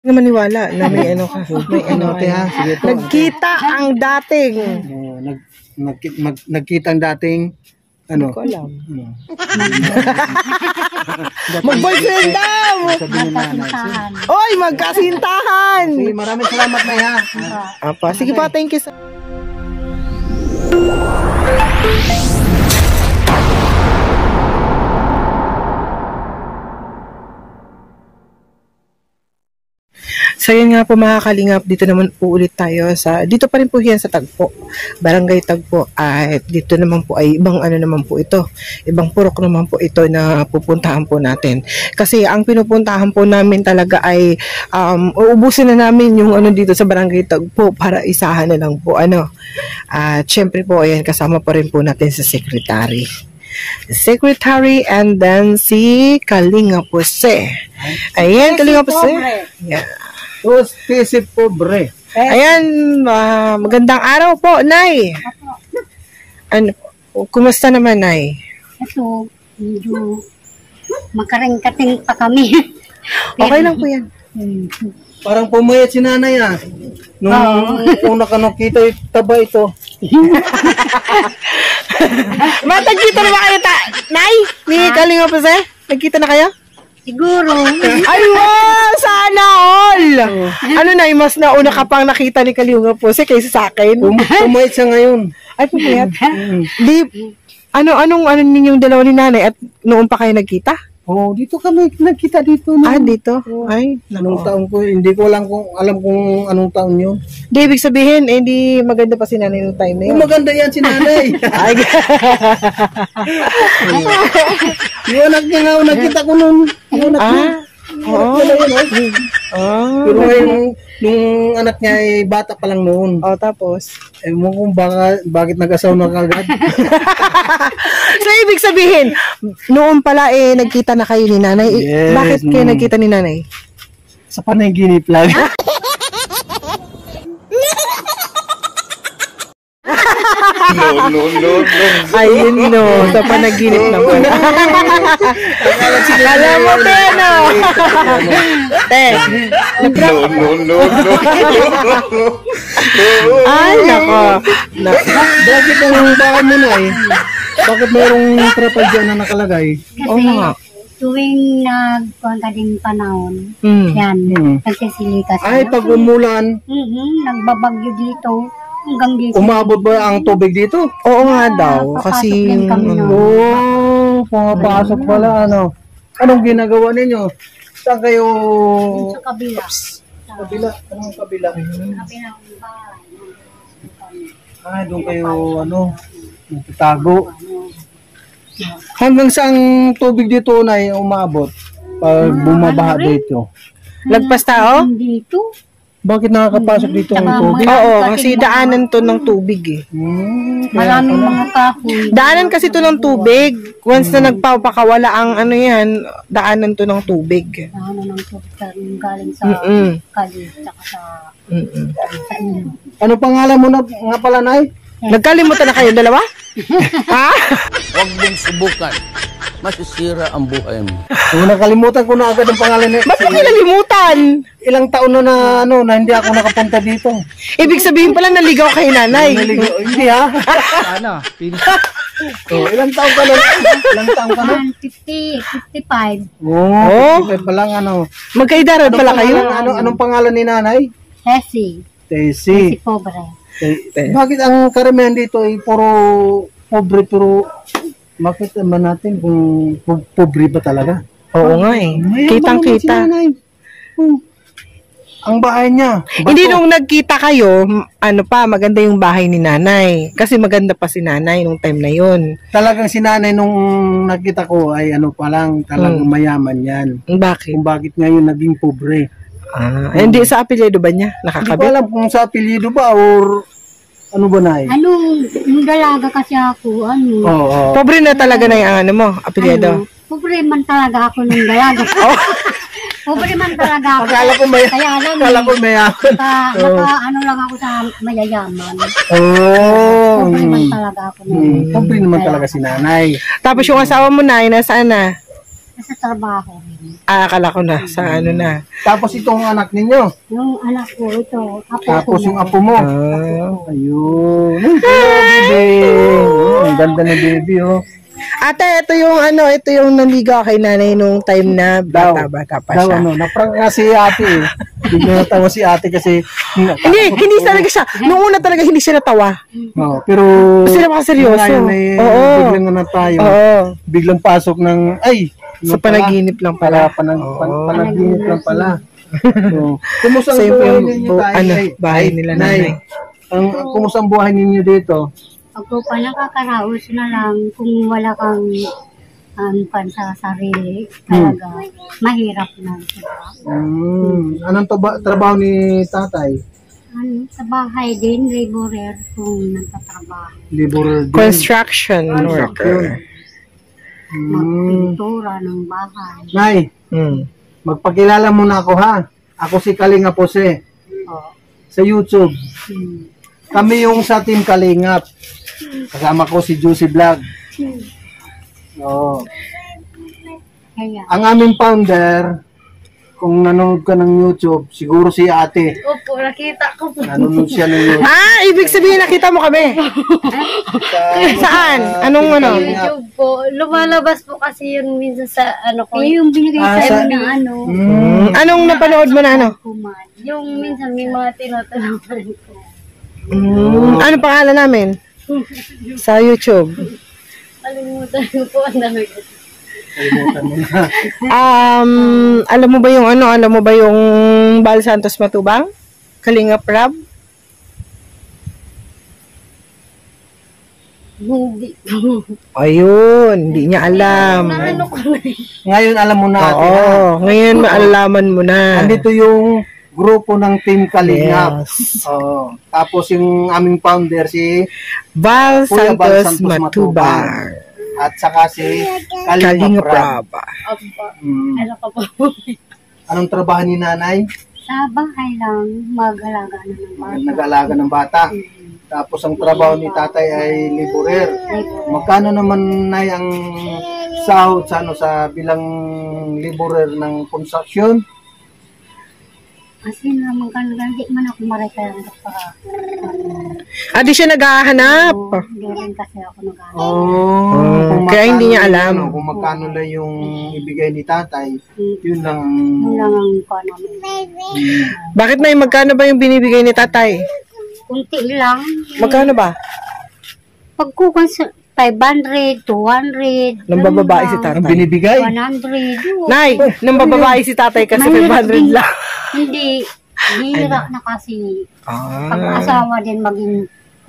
Hindi maniwala na may ano ka. May ano ha. Sige po. Nagkita ang dating. Nagkita ang dating ano? Hindi ko alam. Mag-boyfriend daw! Magkasintahan. Oy, magkasintahan! Sige, maraming salamat na ha. Apa, sige pa, thank you. So yun nga po mga kalingap, dito naman po ulit tayo dito pa rin po yan sa Tagpo, Barangay Tagpo, at dito naman po ay ibang ano naman po ito, ibang purok naman po ito na pupuntahan po natin. Kasi ang pinupuntahan po namin talaga ay uubusin na namin yung ano dito sa Barangay Tagpo para isahan na lang po ano. At syempre po ayan, kasama pa rin po natin sa secretary and then si Kalinga Pose. Ayan, Kalinga Pose. Yeah. Spesip pobre. Ayan, magandang araw po, Nay. Ano, kumusta naman, Nay? Ito, medyo makarengkating pa kami. Okay lang po yan. Parang pumayat si nanay ah. Nung una ka nakita, taba ito. Matagkita na ba kayo, Nay? Ni Kalinga Pose? Nagkita na kayo? Siguro. Ay, wow! Sana all! Ano na, mas nauna ka pang nakita ni Kalinga Pose kaysa sa akin? Pumayat siya ngayon. Ay, pumayat? Anong ninyong dalawa ni nanay at noon pa kayo nagkita? Oh, dito kami nagkita dito. Dito? Ay, anong taon ko? Hindi ko alam kung anong taon yun. Di, ibig sabihin, hindi maganda pa si nanay noong time na yun. Maganda yan si nanay. Yung anak niya nga, nagkita ko nun. Yung anak niya. Oo. Pero ngayon, nung anak niya ay bata pa lang noon. Tapos? Mo kung bakit nag-asaw na kagad. So, ibig sabihin, noon pala nagkita na kayo ni nanay. Yes, bakit kayo nagkita ni nanay? Sa panaginip lang. No. Ayun no, sa panaginip na pala. Akala mo, Teno. No. Ay, nako. Bakit ang baka mo na Bakit mayroong trapal dyan na nakalagay? Kasi tuwing nagkuhan ka din panahon, yan, nagsisilikas. Ay, pag umulan, nagbabagyo dito. Hanggang dito. Umabot ba ang tubig dito? Oo nga daw. Kasi, pumapasok pala, ano. Anong ginagawa ninyo? Saan kayo? Sa kabila. Sa kabila? Anong kabila? Kabilang bahay. Doon kayo, nagtatago. Hanggang saan tubig dito na umabot? Pag bumabaha dito? Lagpas tao? Dito. Bakit nakakapasok dito ang tubig? Oo, kasi daanan to ng tubig Maraming mga kahoy. Daanan kasi to ng tubig. Once na nagpapakawala ang daanan to ng tubig. Daanan ng tubig galing sa kali, tsaka sa inyo. Ano pangalan mo na nga pala, Nay? Nagkalimutan na kayo dalawa? Ha? Huwag mong subukan. Masisira ang buhay mo. Nakalimutan ko na agad ang pangalan niya. Ba't mo kinalimutan? Ilang taon na na hindi ako nakapunta dito. Ibig sabihin pala naligaw kay nanay. Hindi ha? Sana. Ilang taon ka na? Ilang taon ka na? 55. Oo. Pa lang Magkaidaran pala kayo? Anong pangalan ni nanay? Tessie. Tessie. Pobre. Bakit ang karamihan dito ay puro pobre pero bakit naman natin kung pobre ba talaga? Oo nga Kitang-kita. Ang bahay niya. Hindi nung nagkita kayo, maganda yung bahay ni nanay. Kasi maganda pa si nanay nung time na yun. Talagang si nanay nung nakita ko ay talagang mayaman yan. Bakit? Kung bakit ngayon naging pobre. Hindi sa apelyido ba niya? Nakakabit? Hindi ko alam kung sa apelyido ba or ano ba na Yung dalaga kasi ako, Pobre na talaga na yung apelyido. Pobre man talaga ako nung dalaga. Pobre man talaga ako. Akala ko mayaman. Lang ako sa mayayaman. Pobre man talaga ako. Pobre naman talaga si nanay. Tapos yung asawa mo, Nay, nasaan na? Nasa trabaho. Akala ko na, sa ano na. Tapos itong anak ninyo. Yung anak ko, ito, apo ko. Tapos yung apo mo. Ah. Ayun. Ay, baby. Oh, ang ganda ng baby, oh. Ate, ito yung nanligaw kay nanay nung time na bata pa Daw, siya. naprank nga si ate eh. Bigla natawa si ate kasi... Hindi talaga siya. Noong una talaga hindi siya natawa. Oh, pero... Kasi napakaseryoso. Ngayon ay Oo. biglang na tayo. Oo. Biglang pasok ng... Ay! Sa panaginip lang pala. Panaginip lang pala. So, kumusta Sa ang buhay yung ninyo tayo? bahay nila nanay. Kumusta ang buhay ninyo dito? Ako pa nakakaraos na lang kung wala kang pan sa sarili. Talaga, mahirap na. Diba? Anong trabaho ni tatay? Sa bahay din, laborer kung nagtatrabaho. Laborer din. Construction worker. Magpintura ng bahay. Nay, magpakilala muna ako ha. Ako si Kalinga Pose. Oh. Sa YouTube. Hmm. Kami yung sa Team Kalingap. Kasama ko si Juicy Vlog. Oh. Kaya, Ang aming founder, kung nanonood ka ng YouTube, siguro si ate. opo, nakita ko po. Nanonood siya ng YouTube. Ibig sabihin nakita mo kami. Saan? Anong ano? YouTube po. Lumalabas po kasi yun minsan sa ano ko. Yung binigay sa sa- inyo na ano, Anong napanood mo na ano? kuman. Yung minsan may mga tinatanungan ko. Ano pangalan namin? Sa YouTube. Kalimutan ko po ang dami ko. Kalimutan mo na. Alam mo ba yung ano? Alam mo ba yung Bal Santos Matubang? Kalingap Rab? Hindi. Ayun, hindi niya alam. Ano ko na Ngayon alam mo na ate. ha? Oo, ngayon maalaman mo na. Andito yung grupo ng Team Kalingap. Yes. Oh. Tapos yung aming founder si Bal Kuya Bal Santos Santos Matubang. at saka si Kalingap Kalingap Rab. Rab. Opo. Mm. Ano ka po? Anong trabaho ni nanay? Sa bahay lang, mag-alaga na ng bata. Nag-alaga ng bata. Tapos ang trabaho ni tatay ay laborer. Magkano naman na ang sahod sa bilang laborer ng construction? Kasi naman kanila, hindi man ako maritaya ng Di siya naghahanap. Hindi rin kasi ako nag-aaral. Kung Kaya hindi niya magkano alam. kung magkano lang yung ibigay ni tatay, yun lang. Yun lang ang kuha namin. Bakit may magkano ba yung binibigay ni tatay? Kunti lang. Magkano ba? Pagkukan sa 500, 200. Nang bababae si Ang tatay. binibigay? 100. Nay, nang bababae si tatay kasi Mahirap 500 din. lang. Hindi. Hihirap na kasi. Ah. Pag-asawa din maging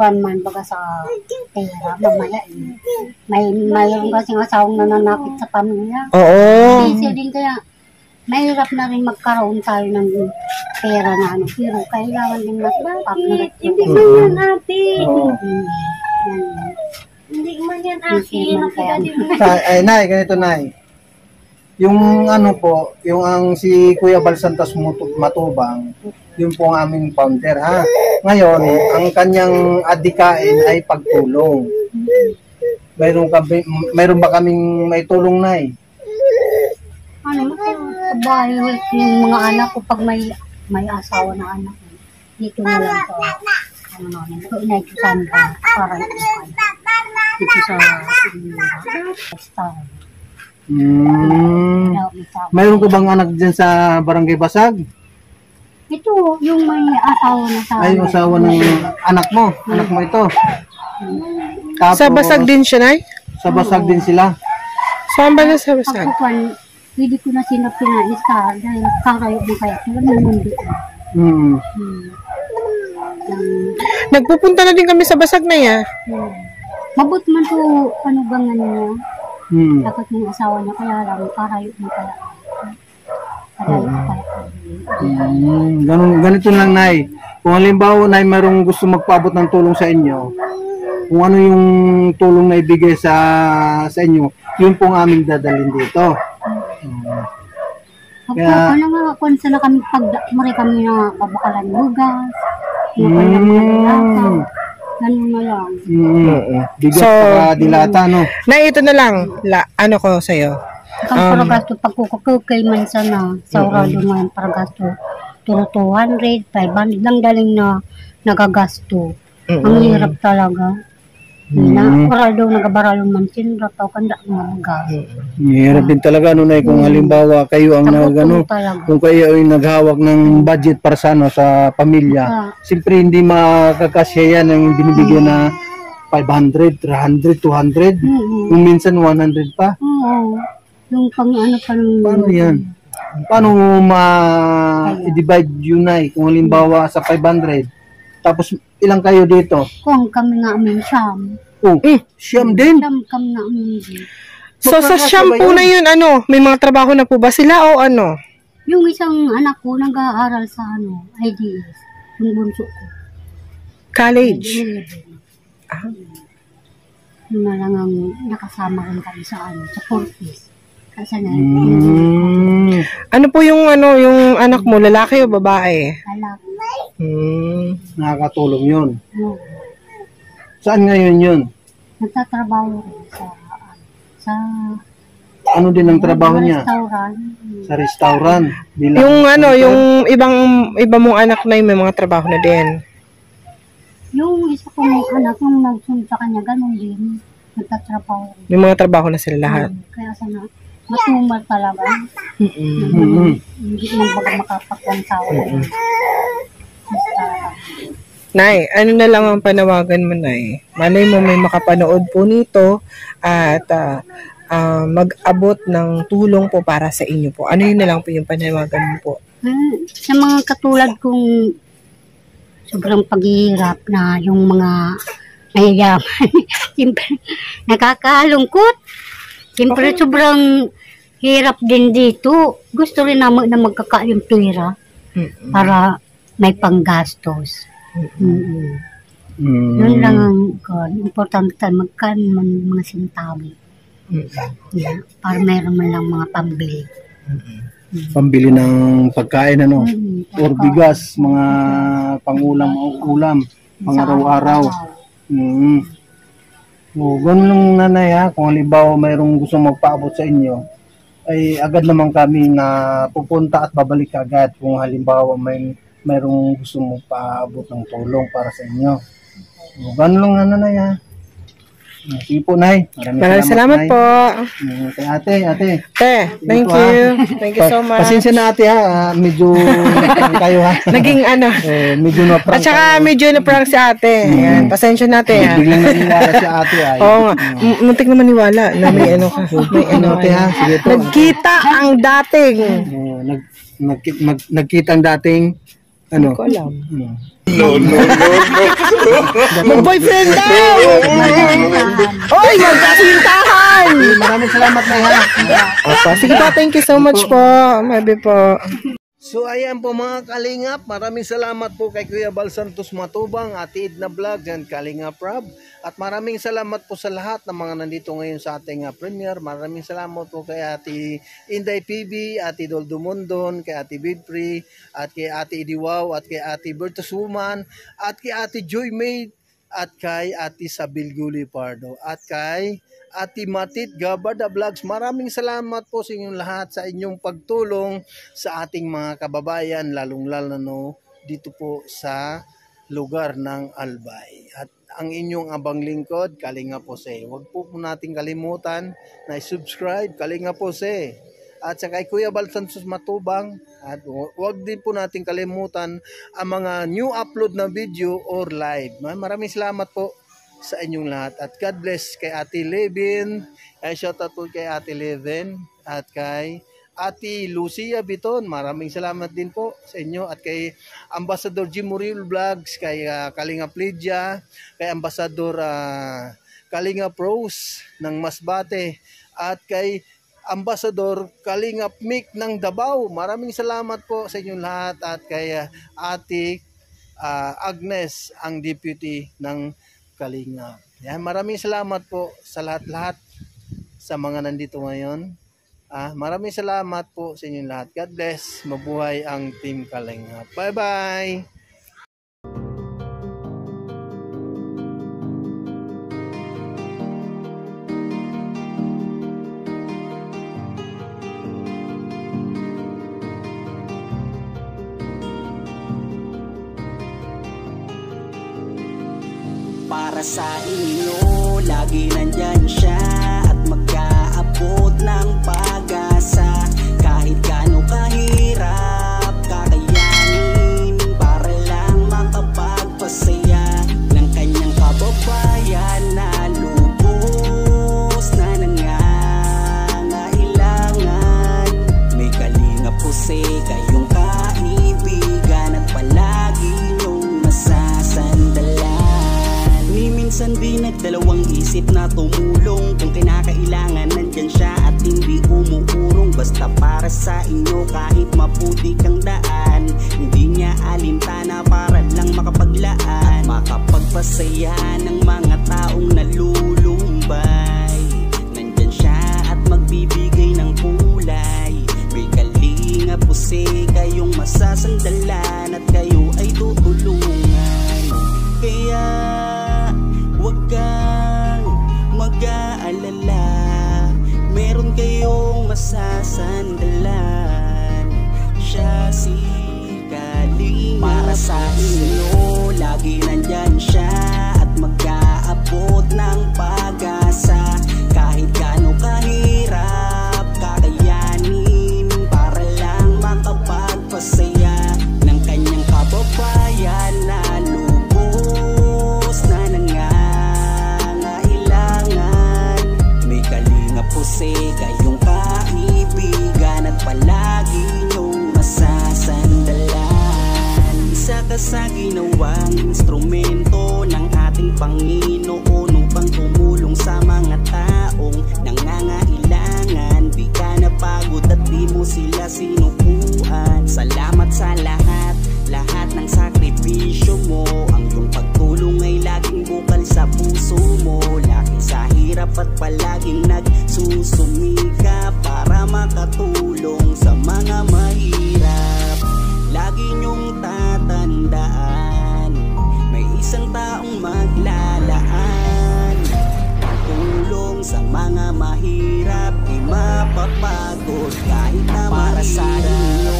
man baga sa pera. Mamaya eh. Mayroon kasing asawang nananakit sa pamilya. Oo. Kasi din kaya mahirap na rin magkaroon tayo ng pera na ano. Pero kailangan din mag-partner. Hindi man yan ate. Oo. Hindi man yan ate. Ay, nay, ganito nay. Yung ano po, yung ang si Kuya Bal Santos Matubang, yun po ang aming founder ha. Ngayon, ang kanyang adikain ay pagtulong. Mayroon ba kaming may tulong nay? Ano, sa bahay, yung mga anak ko, pag may asawa na anak, dito na lang sa, ano namin, ito inay ko Sandra, para dito sa, Mayroon ka bang anak dyan sa Barangay Basag? ito, yung may asawa na sa, Ay, yung asawa ng anak mo ito. Tapos, Sa basag din siya, Nay? Sa Basag din sila. Saan ba na sa basag? pagkukan, hindi ko na sila pinaisa, dahil karayo mo kaya, sila namundi. Nagpupunta na din kami sa basag na ya. Mabot man to, ano bang ano niya, takot ng asawa niya, kaya lang, karayo mo kaya. Ganito lang, Nay. Kung halimbawa, Nay, mayroong gusto magpaabot ng tulong sa inyo, kung ano yung tulong na ibigay sa inyo, yun pong aming dadalhin dito. Kaya, ano nga, kung saan na kami, mari kami na babakalan bugas, ganun na lang. Bigas So, para dilata, no? Nay, ito na lang. Ano ko sa'yo. Kang para gasto pagkukukukay man sana sa urado ngayon para gasto. Turo 200, 500 lang daling na nagagasto. Ang hirap talaga. Na urado nagabaralo man sinra tao kanda nga magasto. Hirap din talaga no Nay, kung halimbawa kayo ang kung kayo ay naghawak ng budget para sa sa pamilya. Siyempre hindi makakasya yan ang binibigyan na 500, 300, 200, kung minsan 100 pa. Oo. Yung pang ano pa ng... Paano yan? Paano ma-divide yun Nay? Kung halimbawa sa 500, tapos ilang kayo dito? Kung kami nga amin siyam. Oh, siyam din? Siyam kami nga amin din. So sa shampoo na yun, ano, may mga trabaho na po ba sila o ano? Yung isang anak ko nag-aaral sa ano, IDS. Yung bunso ko. College? Yung na lang ang nakasama rin kami sa ano, sa Fortis. Kasi na, Ano po yung ano, yung anak mo, lalaki o babae? alak. Nakakatulong yun. No. Saan ngayon yun? Nagtatrabaho rin sa Ano din ang trabaho niya? restaurant. Sa restaurant. Bilang Yung ano, yung iba mong anak na yung may mga trabaho na din. Yung isa kong anak, yung nagsunod sa kanya, ganun din. Nagtatrabaho rin. May mga trabaho na sila lahat. Kaya sana, matumal talaga. Hindi mo baga makapagkansawa. Basta, Nay, ano na lang ang panawagan mo, Nay? Malay mo may makapanood po nito at mag-abot ng tulong po para sa inyo po. Ano yun na lang po yung panawagan mo po? sa mga katulad kong sobrang paghihirap na yung mga mayayaman, siyempre, nakakalungkot. Siyempre, sobrang hirap din dito. Gusto rin naman na magkakaayong pera para may panggastos. Yun lang ang importante tayo magkaan man mga sintabi. Para mayroon man lang mga pambili. pambili ng pagkain ano, or bigas, mga pangulam-ulam, pang araw-araw. So, ganun lang Nanay ha, kung halimbawa mayroong gusto magpaabot sa inyo, ay agad naman kami na pupunta at babalik agad kung halimbawa mayroong gusto magpaabot ng tulong para sa inyo. So, ganun lang Nanay ha. Sige po, Nay. Maraming salamat Nay. po. Kay ate. Thank you. Thank you so much. Pasensya na ate ha, medyo kayo ha. Naging ano. Medyo na-prank. At saka medyo na-prank si ate. Ayan, pasensya natin ha. Biglang naniwala si ate ay. Oo nga. Muntik naman niwala na may ano ka. May ano ate ha, sige po. Nagkita ang dating. Nagkita ang dating ano? Hindi ko alam. No. Mag-boyfriend daw! Oy, magkasintahan! Maraming salamat na ha. Opo, sige po, thank you so much po. Maybe po. So ayan po mga Kalingap, maraming salamat po kay Kuya Bal Santos Matubang, Ate Edna Vlog, and Kalingap Rob. At maraming salamat po sa lahat ng mga nandito ngayon sa ating premiere. Maraming salamat po kay Ate Inday PB, Ate Doldo Mondon, kay Ate Bidpri, at kay Ate Idiwaw, at kay Ate Bertus Woman, at kay Ate Joy Maid, at kay Ate Sabil Guli Pardo, at kay Ate Matit Gabada Vlogs. Maraming salamat po sa inyong lahat sa inyong pagtulong sa ating mga kababayan, lalong-lalo dito po sa lugar ng Albay. At ang inyong abang lingkod, Kalingap Jose. Huwag po nating kalimutan na i-subscribe, Kalingap Jose. At sa kay Kuya Bal Santos Matubang, at huwag din po nating kalimutan ang mga new upload na video or live. Maraming salamat po sa inyong lahat. At God bless kay Ate Levin. Ay shoutout po kay Ate Levin at kay Ate Lucia Biton. Maraming salamat din po sa inyo. At kay Ambassador Jim Murillo Vlogs, kay Kalingap Lydia, kay Ambassador Kalingap Rose ng Masbate, at kay Ambassador Kalingap Mick ng Davao. Maraming salamat po sa inyong lahat. At kay Ate Agnes, ang deputy ng Kalingap. Yan, maraming salamat po sa lahat-lahat sa mga nandito ngayon. Maraming salamat po sa inyong lahat. God bless. Mabuhay ang Team Kalingap. Bye-bye! para sa inyo. Lagi nandyan siya at mag-aabot ng pag-asa. Kahit gaano kahirap kakayanin para lang makapagpasaya ng kanyang kababayan na lubos na nangangailangan. May Kalingap Jose kayong kaibigan at palagi niyong masasandalan. Ni minsan di nagdalawang isip na tumulong. Kung kinakailangan nandyan siya at hindi umuurong. Basta para sa inyo kahit maputik ang daan. Hindi niya alintana para lang makapaglaan, makapagpasaya ng mga taong nalulumbay. Nandyan siya at magbibigay ng kulay. May Kalingap Jose kayong masasandalan at kayo ay tutulungan. Kaya huwag kang mag-aalala, meron kayong masasandalan. Siya si Kalingap para sa inyo. Lagi nandyan siya at mag-aabot ng pag-asa. Kahit gaano kahirap kakayanin para lang makapagpasaya ng kanyang kababayan na lubos na nangangailangan. May Kalingap Jose kayong kaibigan at palagi niyong masasandalan. Isa ka sa ginawang instrumento ng ating Panginoon upang tumulong sa mga taong nangangailangan. Di ka napagod at di mo sila sinukuan. Salamat sa lahat ng sakripisyo mo. Ang iyong pagtulong ay laging bukal sa puso mo. Laki sa hirap at palaging nagsusumika para makatulong sa mga mahirap. Lagi niyong tatandaan, may isang taong maglalaan. Tulong sa mga mahirap, di mapapagod kahit na para sa inyo.